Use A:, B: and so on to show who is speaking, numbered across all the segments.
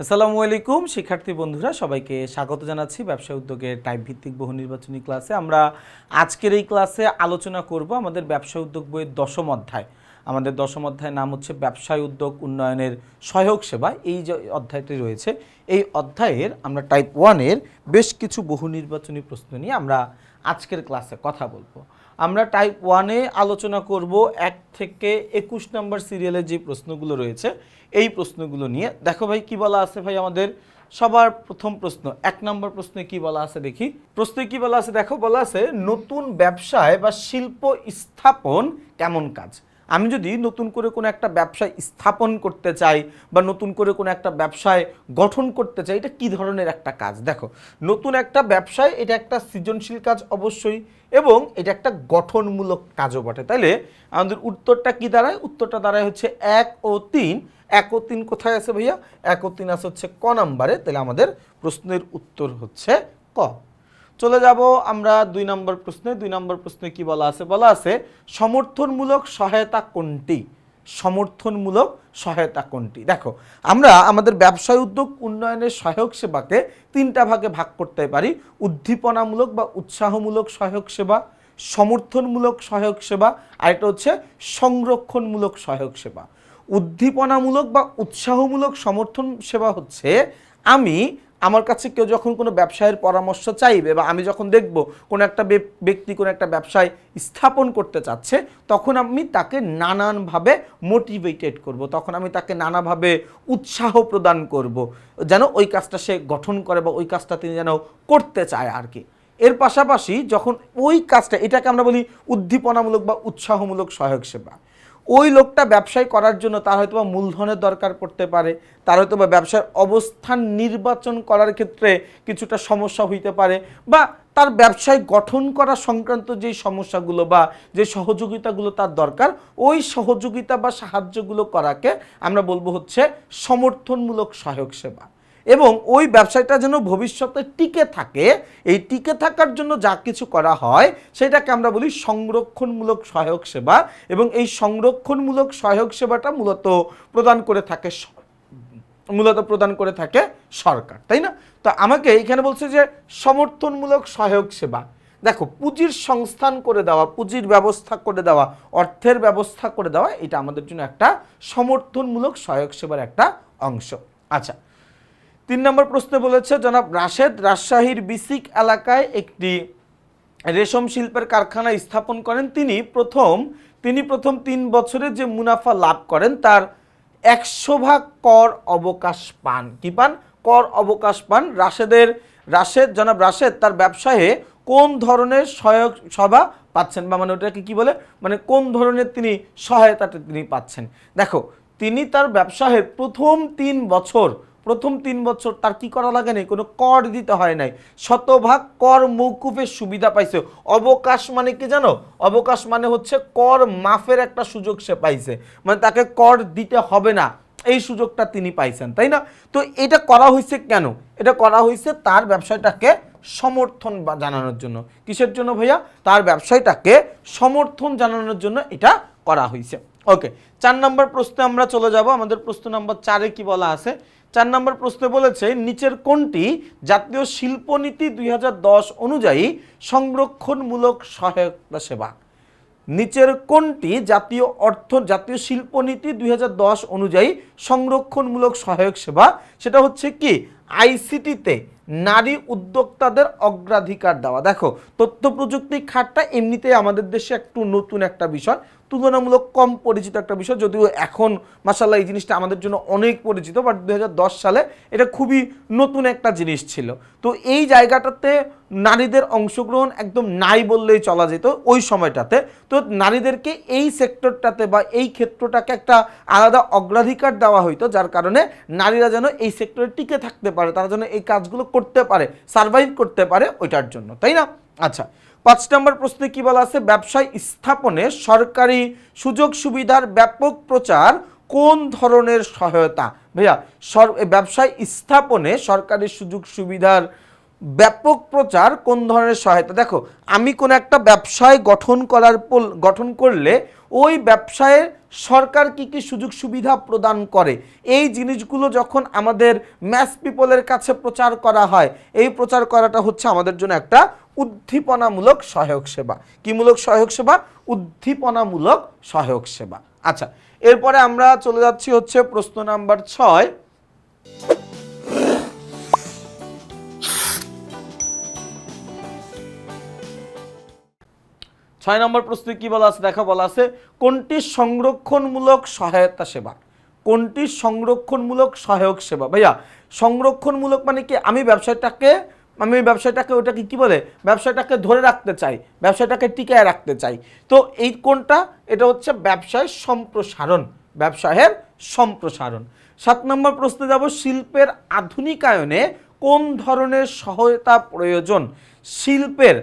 A: আসসালামু আলাইকুম শিক্ষার্থী বন্ধুরা, সবাইকে স্বাগত জানাচ্ছি ব্যবসা উদ্যোগের টাইপ ভিত্তিক বহু নির্বাচনী ক্লাসে। আমরা আজকের এই ক্লাসে আলোচনা করব আমাদের ব্যবসা উদ্যোগ বইয়ের 10ম অধ্যায়। আমাদের 10ম অধ্যায়ের নাম হচ্ছে ব্যবসায় উদ্যোগ উন্নয়নের সহায়ক সেবা। এই যে অধ্যায়টি রয়েছে, এই অধ্যায়ের আমরা টাইপ 1-এর বেশ কিছু বহু নির্বাচনী প্রশ্ন নিয়ে আমরা আজকের ক্লাসে কথা বলবো। আমরা টাইপ 1-এ আলোচনা করব 1 থেকে 21 নম্বর সিরিয়ালের যে প্রশ্নগুলো রয়েছে এই প্রশ্নগুলো নিয়ে। দেখো ভাই কি বলা আছে ভাই, আমাদের সবার প্রথম প্রশ্ন 1 নম্বর প্রশ্নে কি বলা আছে দেখি। প্রশ্নে কি বলা আছে দেখো, বলা আছে নতুন ব্যবসায় বা শিল্প স্থাপন কেমন কাজ। আমি যদি নতুন করে কোনো একটা ব্যবসায় স্থাপন করতে চাই বা নতুন করে কোনো একটা ব্যবসায় গঠন করতে চাই, এটা কি ধরনের একটা কাজ। দেখো, নতুন একটা ব্যবসায় এটা একটা সৃজনশীল কাজ অবশ্যই, এবং এটা একটা গঠনমূলক কাজও বটে। তাইলে আমাদের উত্তরটা কি দাঁড়ায়? উত্তরটা দাঁড়ায় হচ্ছে 1 ও 3। 1 ও 3 কোথায় আছে ভাইয়া? 1 ও 3 আছে হচ্ছে ক নাম্বারে। তাহলে আমাদের প্রশ্নের উত্তর হচ্ছে ক। চলে যাব আমরা 2 নম্বর প্রশ্নে। 2 নম্বর প্রশ্নে কি বলা আছে? বলা আছে সমর্থনমূলক সহায়তা কোনটি? সমর্থনমূলক সহায়তা কোনটি? দেখো, আমরা আমাদের ব্যবসায় উদ্যোগ উন্নয়নের সহায়ক সেবাকে 3টা ভাগে ভাগ করতে পারি: উদ্দীপনামূলক বা উৎসাহমূলক সহায়ক সেবা, সমর্থনমূলক সহায়ক সেবা, আর এটা হচ্ছে সংরক্ষণমূলক সহায়ক সেবা। উদ্দীপনামূলক বা উৎসাহমূলক সমর্থন সেবা হচ্ছে আমার কাছে কেউ যখন কোনো ব্যবসায়ের পরামর্শ চাইবে, বা আমি যখন দেখব কোনো একটা ব্যক্তি কোনো একটা ব্যবসায় স্থাপন করতে চাচ্ছে, তখন আমি তাকে নানানভাবে মোটিভেটেড করব, তখন আমি তাকে নানাভাবে উৎসাহ প্রদান করব যেন ওই কাজটা সে গঠন করে বা ওই কাজটা তিনি যেন করতে চায় আর কি। এর পাশাপাশি যখন ওই কাজটা, এটাকে আমরা বলি উদ্দীপনামূলক বা উৎসাহমূলক সহায়ক সেবা। ওই লোকটা ব্যবসায় করার জন্য তার হয়তো বা মূলধনের দরকার পড়তে পারে, তার হয়তো বা ব্যবসার অবস্থান নির্বাচন করার ক্ষেত্রে কিছুটা সমস্যা হইতে পারে, বা তার ব্যবসায় গঠন করা সংক্রান্ত যেই সমস্যাগুলো বা যে সহযোগিতাগুলো তার দরকার, ওই সহযোগিতা বা সাহায্যগুলো করাকে আমরা বলবো হচ্ছে সমর্থনমূলক সহায়ক সেবা। এবং ওই ব্যবসাটা যেন ভবিষ্যতে টিকে থাকে, এই টিকে থাকার জন্য যা কিছু করা হয় সেটাকে আমরা বলি সংরক্ষণমূলক সহায়ক সেবা। এবং এই সংরক্ষণমূলক সহায়ক সেবাটা মূলত প্রদান করে থাকে সরকার, তাই না? তো আমাকে এইখানে বলছে যে সমর্থনমূলক সহায়ক সেবা। দেখো, পুঁজির সংস্থান করে দেওয়া, পুঁজির ব্যবস্থা করে দেওয়া, অর্থের ব্যবস্থা করে দেওয়া, এটা আমাদের জন্য একটা সমর্থনমূলক সহায়ক সেবার একটা অংশ। আচ্ছা, 3 নম্বর প্রশ্নে বলেছে জনাব রাশেদ রাজশাহীর বিসিক এলাকায় একটি রেশম শিল্পের কারখানা স্থাপন করেন। তিনি প্রথম 3 বছরে যে মুনাফা লাভ করেন তার 100% কর অবকাশ পান। কি পান? কর অবকাশ পান। জনাব রাশেদ তার ব্যবসায়ে কোন ধরনের সহায়ক সভা পাচ্ছেন, বা মানে ওটাকে কি বলে, মানে কোন ধরনের তিনি সহায়তাটা তিনি পাচ্ছেন। দেখো, তিনি তার ব্যবসায়ের প্রথম 3 বছর তার কি করা লাগে নাই, কোনো কর দিতে হয় নাই, 100% কর মৌকুফের সুবিধা পাইছে। অবকাশ মানে কি জানো? অবকাশ মানে হচ্ছে কর মাফের একটা সুযোগ সে পাইছে, মানে তাকে কর দিতে হবে না, এই সুযোগটা তিনি পাইছেন, তাই না? তো এটা করা হয়েছে কেন? এটা করা হয়েছে তার ব্যবসাটাকে সমর্থন জানানোর জন্য। কিসের জন্য ভাইয়া? তার ব্যবসাটাকে সমর্থন জানানোর জন্য এটা করা হয়েছে। ওকে, 4 নম্বর প্রশ্নে আমরা চলে যাব। আমাদের প্রশ্ন নম্বর 4-এ কি বলা আছে? 4 নম্বর প্রশ্নে বলেছে নিচের কোনটি জাতীয় শিল্পনীতি 2010 অনুযায়ী সংরক্ষণমূলক সহায়তা সেবা? নিচের কোনটি জাতীয় শিল্পনীতি 2010 অনুযায়ী সংরক্ষণমূলক সহায়ক সেবা? সেটা হচ্ছে কি, আইসিটিতে নারী উদ্যোক্তাদের অগ্রাধিকার দেওয়া। দেখো, তথ্য প্রযুক্তি খাতটা এমনিতেই আমাদের দেশে একটু নতুন একটা বিষয়, তুলনামূলক কম পরিচিত একটা বিষয়, যদিও এখন মাশাআল্লাহ এই জিনিসটা আমাদের জন্য অনেক পরিচিত, বাট 2010 সালে এটা খুবই নতুন একটা জিনিস ছিল। তো এই জায়গাটাতে নারীদের অংশগ্রহণ একদম নাই বললেই চলা যেত ওই সময়টাতে। তো নারীদেরকে এই সেক্টরটাতে বা এই ক্ষেত্রটাকে একটা আলাদা অগ্রাধিকার দেওয়া হইতো, যার কারণে নারীরা যেন এই সেক্টরে টিকে থাকতে পারে, তারা যেন এই কাজগুলো করতে পারে, সার্ভাইভ করতে পারে, ওইটার জন্য, তাই না? আচ্ছা, 5 নম্বর প্রশ্নে কি বলা আছে? ব্যবসায় স্থাপনে সরকারি সুযোগ সুবিধার ব্যাপক প্রচার কোন ধরনের সহায়তা? ভাইয়া, ব্যবসায় স্থাপনে সরকারি সুযোগ সুবিধার ব্যাপক প্রচার কোন ধরনের সহায়তা? দেখো, আমি কোন একটা ব্যবসায় গঠন করলে ওই ব্যবসায়ে সরকার কি কি সুযোগ সুবিধা প্রদান করে, এই জিনিসগুলো যখন আমাদের ম্যাস পিপলের কাছে প্রচার করা হয়, এই প্রচার করাটা হচ্ছে আমাদের জন্য একটা উদ্দীপনামূলক সহায়ক সেবা। কি মূলক সহায়ক সেবা? উদ্দীপনামূলক সহায়ক সেবা। আচ্ছা, এরপরে আমরা চলে যাচ্ছি হচ্ছে প্রশ্ন নাম্বার 6। ছয় নম্বর প্রশ্নে কি বলা আছে দেখো, বলা আছে কোনটি সংরক্ষণমূলক সহায়তা সেবা? কোনটি সংরক্ষণমূলক সহায়ক সেবা? ভাইয়া সংরক্ষণমূলক মানে কি? আমি ব্যবসাটাকে ওটাকে কি বলে, ব্যবসাটাকে ধরে রাখতে চাই, ব্যবসাটাকে টিকায় রাখতে চাই। তো এই কোনটা? এটা হচ্ছে ব্যবসায়ের সম্প্রসারণ, ব্যবসায়ের সম্প্রসারণ। 7 নম্বর প্রশ্নে যাব, শিল্পের আধুনিকায়নে কোন ধরনের সহায়তা প্রয়োজন? শিল্পের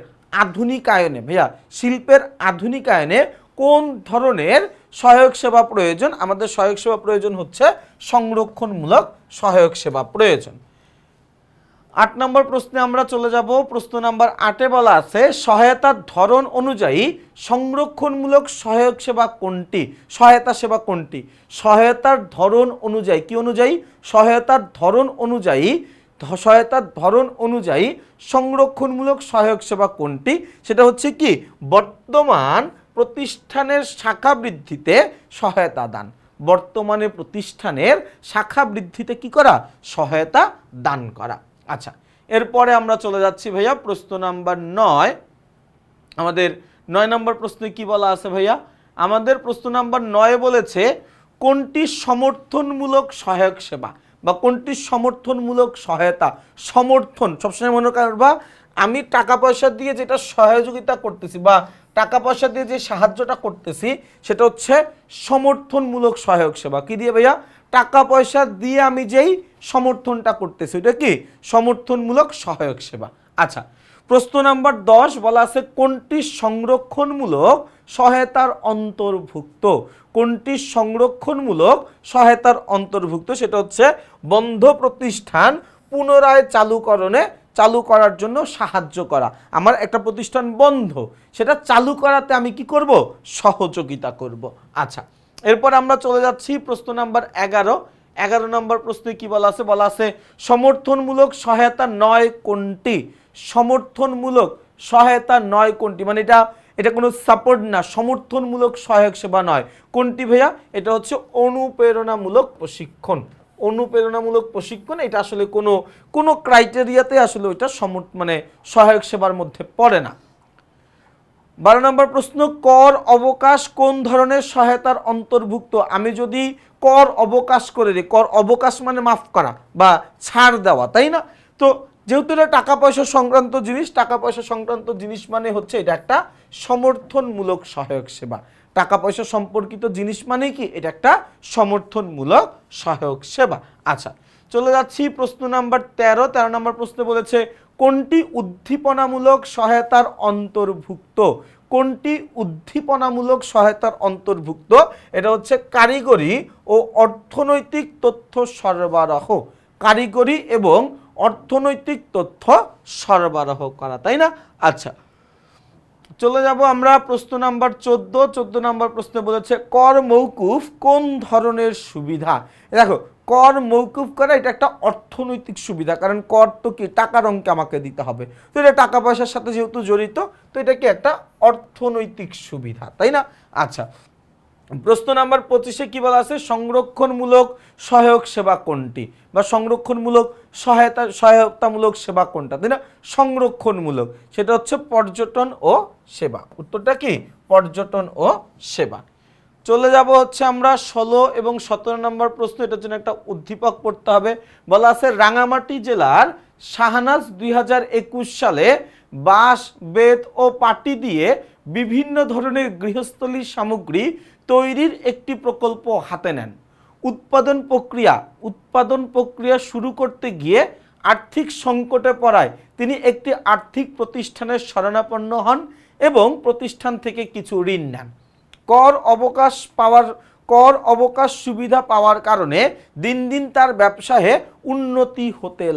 A: আধুনিকায়নে, ভাইয়া শিল্পের আধুনিকায়নে কোন ধরনের সহায়ক সেবা প্রয়োজন? আমাদের সহায়ক সেবা প্রয়োজন হচ্ছে সংরক্ষণমূলক সহায়ক সেবা প্রয়োজন। 8 নম্বর প্রশ্নে আমরা চলে যাব। প্রশ্ন নাম্বার 8-এ বলা আছে সহায়তার ধরন অনুযায়ী সংরক্ষণমূলক সহায়ক সেবা কোনটি? সহায়তা সেবা কোনটি? সহায়তার ধরন অনুযায়ী, কি অনুযায়ী? সহায়তার ধরন অনুযায়ী, সহায়তার ধরন অনুযায়ী সংরক্ষণমূলক সহায়ক সেবা কোনটি? সেটা হচ্ছে কি, বর্তমান প্রতিষ্ঠানের শাখা বৃদ্ধিতে সহায়তা দান। বর্তমানে প্রতিষ্ঠানের শাখা বৃদ্ধিতে কি করা? সহায়তা দান করা। আচ্ছা, এরপরে আমরা চলে যাচ্ছি ভাইয়া প্রশ্ন নাম্বার 9। আমাদের 9 নম্বর প্রশ্নে কি বলা আছে ভাইয়া? আমাদের প্রশ্ন নাম্বার 9 বলেছে কোনটি সমর্থনমূলক সহায়ক সেবা বা কোনটি সমর্থনমূলক সহায়তা। সমর্থন সবসময় মনে করবা, আমি টাকা পয়সা দিয়ে যেটা সহযোগিতা করতেছি বা টাকা পয়সা দিয়ে যে সাহায্যটা করতেছি সেটা হচ্ছে সমর্থনমূলক সহায়ক সেবা। কি দিয়ে ভাইয়া? টাকা পয়সা দিয়ে আমি যেই সমর্থনটা করতেছি এটা কি? সমর্থনমূলক সহায়ক সেবা। আচ্ছা, প্রশ্ন নাম্বার 10 বলা আছে কোনটি সংরক্ষণমূলক সহায়তার অন্তর্ভুক্ত? কোনটি সংরক্ষণমূলক সহায়তার অন্তর্ভুক্ত? সেটা হচ্ছে বন্ধ প্রতিষ্ঠান পুনরায় চালু করার জন্য সাহায্য করা। আমার একটা প্রতিষ্ঠান বন্ধ, সেটা চালু করাতে আমি কি করব? সহযোগিতা করব। আচ্ছা, এরপর আমরা চলে যাচ্ছি প্রশ্ন নাম্বার 11। 11 নম্বর প্রশ্নে কি বলা আছে? বলা আছে সমর্থনমূলক সহায়তা নয় কোনটি? সমর্থনমূলক সহায়তা নয় কোনটি? মানে এটা কোনো সাপোর্ট না, সমর্থনমূলক সহায়ক সেবা নয়। কোনটি ভাইয়া? এটা হচ্ছে অনুপ্রেরণামূলক প্রশিক্ষণ। অনুপ্রেরণামূলক প্রশিক্ষণ, এটা আসলে কোনো ক্রাইটেরিয়াতে আসলে ওইটা সহায়ক সেবার মধ্যে পড়ে না। 12 নম্বর প্রশ্ন, কর অবকাশ কোন ধরনের সহায়তার অন্তর্ভুক্ত? আমি যদি কর অবকাশ করে দিই, কর অবকাশ মানে মাফ করা বা ছাড় দেওয়া, তাই না? তো যেহেতু এটা টাকা পয়সা সংক্রান্ত জিনিস, টাকা পয়সা সংক্রান্ত জিনিস মানে হচ্ছে এটা একটা সমর্থনমূলক সহায়ক সেবা। টাকা পয়সা সম্পর্কিত জিনিস মানে কি? এটা একটা সমর্থনমূলক সহায়ক সেবা। আচ্ছা, চলে যাচ্ছি প্রশ্ন নাম্বার 13। 13 নম্বর প্রশ্নে বলেছে কোনটি উদ্দীপনামূলক সহায়তার অন্তর্ভুক্ত? কোনটি উদ্দীপনামূলক সহায়তার অন্তর্ভুক্ত? এটা হচ্ছে কারিগরি ও অর্থনৈতিক তথ্য সরবরাহ। কারিগরি এবং অর্থনৈতিক তথ্য সরবরাহ করা, তাই না? আচ্ছা, চলে যাব আমরা প্রশ্ন নাম্বার 14। 14 নম্বর প্রশ্নে বলেছে কর মৌকুফ কোন ধরনের সুবিধা? দেখো, কর মৌকুফ করা এটা একটা অর্থনৈতিক সুবিধা, কারণ কর তো কি টাকার অঙ্কে আমাকে দিতে হবে, তো এটা টাকা পয়সার সাথে যেহেতু জড়িত, তো এটা কি একটা অর্থনৈতিক সুবিধা, তাই না? আচ্ছা, প্রশ্ন নাম্বার 25-এ কি বলা আছে? সংরক্ষণমূলক সহায়ক সেবা কোনটি বা সংরক্ষণমূলক সহায়তামূলক সেবা কোনটা, তাই না? সংরক্ষণমূলক সেটা হচ্ছে পর্যটন ও সেবা। উত্তরটা কি? পর্যটন ও সেবা। চলে যাব হচ্ছে আমরা 16 এবং 17 নম্বর প্রশ্ন, এটার জন্য একটা উদ্দীপক পড়তে হবে। বলা আছে রাঙামাটি জেলার শাহনাজ 2021 সালে বাঁশ, বেত ও পাটি দিয়ে বিভিন্ন ধরনের গৃহস্থলী সামগ্রী তৈরির একটি প্রকল্প হাতে নেন। উৎপাদন প্রক্রিয়া শুরু করতে গিয়ে আর্থিক সংকটে পড়ায় তিনি একটি আর্থিক প্রতিষ্ঠানের শরণাপন্ন হন এবং প্রতিষ্ঠান থেকে কিছু ঋণ নেন। কর অবকাশ সুবিধা পাওয়ার কারণে দিন দিন তার ব্যবসায়ে উন্নতি হতে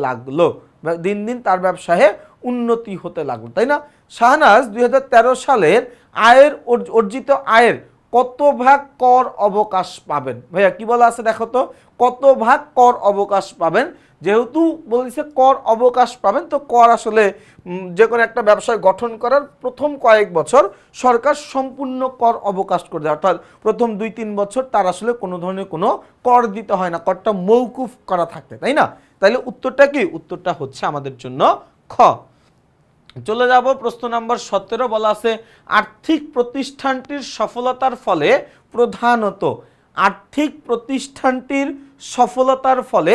A: লাগলো। তাই না? শাহনাজ 2013 সালের অর্জিত আয়ের কত ভাগ কর অবকাশ পাবেন? ভাইয়া কি বলা আছে দেখো তো, কত ভাগ কর অবকাশ পাবেন? যেহেতু বলেছে কর অবকাশ পাবেন, তো কর আসলে যে কোনো একটা ব্যবসায় গঠন করার প্রথম কয়েক বছর সরকার সম্পূর্ণ কর অবকাশ করে দেয়, অর্থাৎ প্রথম 2-3 বছর তার আসলে কোনো ধরনের কোনো কর দিতে হয় না, করটা মৌকুফ করা থাকে, তাই না? তাইলে উত্তরটা কি? উত্তরটা হচ্ছে আমাদের জন্য খ। চলে যাব প্রশ্ন নাম্বার 17। বলা আছে আর্থিক প্রতিষ্ঠানটির সফলতার ফলে প্রধানত, আর্থিক প্রতিষ্ঠানটির সফলতার ফলে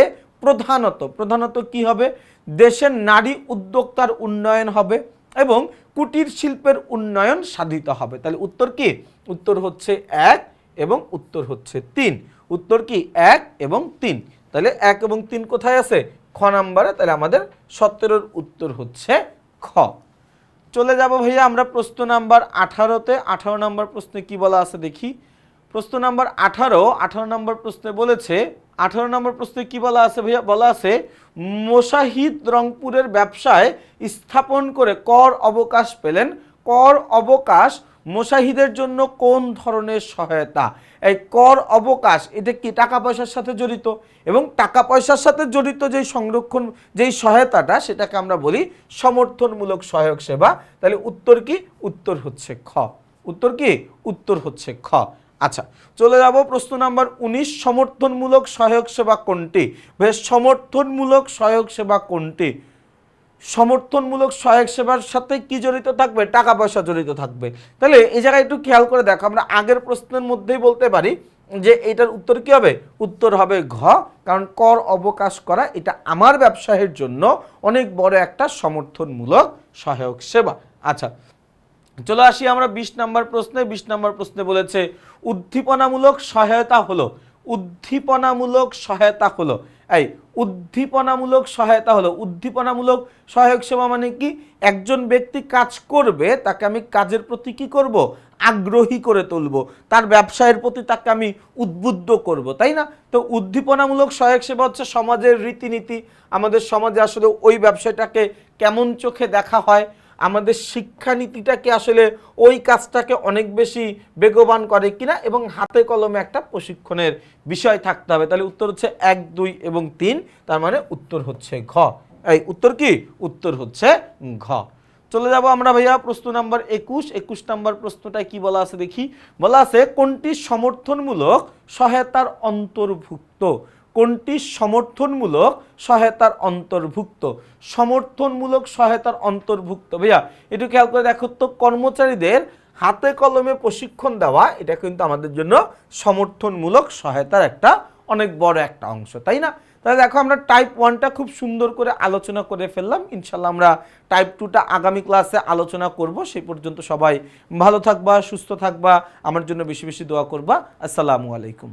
A: প্রধানত কি হবে? দেশের নারী উদ্যোক্তার উন্নয়ন হবে এবং কুটির শিল্পের উন্নয়ন সাধিত হবে। তাহলে উত্তর কি? উত্তর হচ্ছে 1 এবং উত্তর হচ্ছে 3। উত্তর কি? 1 এবং 3। তাহলে 1 এবং 3 কোথায় আছে? খ নাম্বারে। তাহলে আমাদের 17-র উত্তর হচ্ছে খ। চলে যাব ভাইয়া আমরা প্রশ্ন নাম্বার 18-তে। 18 নম্বর প্রশ্নে কি বলা আছে দেখি। প্রশ্ন নাম্বার 18 নম্বর প্রশ্নে বলেছে, 18 নম্বর প্রশ্নে কি বলা আছে ভাইয়া? বলা আছে মোশাহিদ রংপুরের ব্যবসায় স্থাপন করে কর অবকাশ পেলেন। কর অবকাশ মোশাহিদের জন্য কোন ধরনের সহায়তা? এই কর অবকাশ এটা কি টাকা পয়সার সাথে জড়িত, এবং টাকা পয়সার সাথে জড়িত যেই সংরক্ষণ, যেই সহায়তাটা, সেটাকে আমরা বলি সমর্থনমূলক সহায়ক সেবা। তাহলে উত্তর কি? উত্তর হচ্ছে খ। উত্তর কি? উত্তর হচ্ছে খ। আচ্ছা, চলে যাব প্রশ্ন নাম্বার 19। সমর্থনমূলক সহায়ক সেবা কোনটি? বেশ, সমর্থনমূলক সহায়ক সেবা কোনটি? সমর্থনমূলক সহায়ক সেবার সাথে কি জড়িত থাকবে? টাকা পয়সা জড়িত থাকবে। তাহলে এই জায়গায় একটু খেয়াল করে দেখো, আমরা আগের প্রশ্নের মধ্যেই বলতে পারি যে এটার উত্তর কি হবে? উত্তর হবে ঘ, কারণ কর অবকাশ করা এটা আমার ব্যবসায়ের জন্য অনেক বড় একটা সমর্থনমূলক সহায়ক সেবা। আচ্ছা, চলে আসি আমরা 20 নম্বর প্রশ্নে। 20 নম্বর প্রশ্নে বলেছে উদ্দীপনামূলক সহায়তা হলো, উদ্দীপনামূলক সহায়তা হলো, এই উদ্দীপনামূলক সহায়তা হলো, উদ্দীপনামূলক সহায়ক সেবা মানে কি? একজন ব্যক্তি কাজ করবে, তাকে আমি কাজের প্রতি কি করব? আগ্রহী করে তুলব, তার ব্যবসায়ের প্রতি তাকে আমি উদ্বুদ্ধ করব, তাই না? তো উদ্দীপনামূলক সহায়ক সেবা হচ্ছে সমাজের রীতিনীতি, আমাদের সমাজে আসলে ওই ব্যবসাটাকে কেমন চোখে দেখা হয়, আমাদের শিক্ষানীতিটাকে আসলে ওই কাজটাকে অনেক বেশি বেগবান করে কিনা, এবং হাতে কলমে একটা প্রশিক্ষণের বিষয় থাকতে হবে। তাহলে উত্তর হচ্ছে 1, 2 এবং 3। তার মানে উত্তর হচ্ছে ঘ। এই উত্তর কি? উত্তর হচ্ছে ঘ। চলে যাব আমরা ভাইয়া প্রশ্ন নাম্বার 21। 21 নম্বর প্রশ্নটায় কি বলা আছে দেখি। বলা আছে কোনটি সমর্থনমূলক সহায়তার অন্তর্ভুক্ত? কোনটি সমর্থনমূলক সহায়তার অন্তর্ভুক্ত? সমর্থনমূলক সহায়তার অন্তর্ভুক্ত ভাইয়া একটু খেয়াল করে দেখো তো, কর্মচারীদের হাতে কলমে প্রশিক্ষণ দেওয়া এটা কিন্তু আমাদের জন্য সমর্থনমূলক সহায়তার একটা অনেক বড় একটা অংশ, তাই না? তাহলে দেখো আমরা টাইপ 1টা খুব সুন্দর করে আলোচনা করে ফেললাম। ইনশাল্লাহ আমরা টাইপ 2টা আগামী ক্লাসে আলোচনা করব। সেই পর্যন্ত সবাই ভালো থাকবা, সুস্থ থাকবা, আমার জন্য বেশি বেশি দোয়া করবা। আসসালামু আলাইকুম।